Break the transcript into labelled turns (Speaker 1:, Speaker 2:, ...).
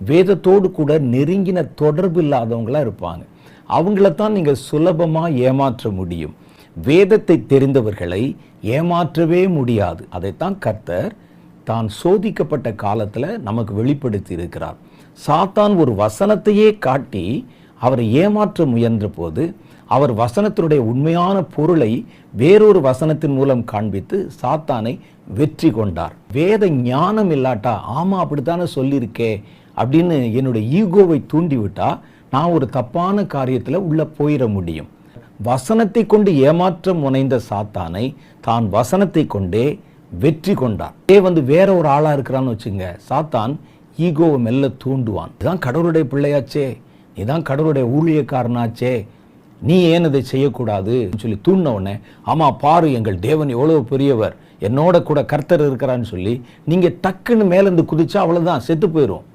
Speaker 1: வேதத்தோடு கூட நெருங்கின தொடர்பு இல்லாதவங்களா இருப்பாங்க. அவங்களத்தான் நீங்கள் சுலபமாக ஏமாற்ற முடியும். வேதத்தை தெரிந்தவர்களை ஏமாற்றவே முடியாது. அதைத்தான் கர்த்தர் தான் சோதிக்கப்பட்ட காலத்தில் நமக்கு வெளிப்படுத்தி இருக்கிறார். சாத்தான் ஒரு வசனத்தையே காட்டி அவரை ஏமாற்ற முயன்ற போது அவர் வசனத்தினுடைய உண்மையான பொருளை வேறொரு வசனத்தின் மூலம் காண்பித்து சாத்தானை வெற்றி கொண்டார். வேத ஞானம் இல்லாட்டா ஆமா அப்படித்தானே சொல்லியிருக்கே அப்படின்னு என்னுடைய ஈகோவை தூண்டிவிட்டா நான் ஒரு தப்பான காரியத்தில் உள்ள போயிட முடியும். வசனத்தை கொண்டு ஏமாற்ற முனைந்த சாத்தானை தான் வசனத்தை கொண்டே வெற்றி கொண்டார். வேற ஒரு ஆளா இருக்கிறான்னு வச்சுங்க, சாத்தான் ஈகோவை மெல்ல தூண்டுவான். இதுதான் கடவுளுடைய பிள்ளையாச்சே, நீதான் கடவுளுடைய ஊழியக்காரனாச்சே, நீ ஏன் இதை செய்யக்கூடாது சொல்லி தூண்டின உடனே ஆமா பாரு எங்கள் தேவன் எவ்வளவு பெரியவர், என்னோட கூட கர்த்தர் இருக்கிறான்னு சொல்லி நீங்க டக்குன்னு மேலேருந்து குதிச்சா அவ்வளவுதான், செத்து போயிடும்.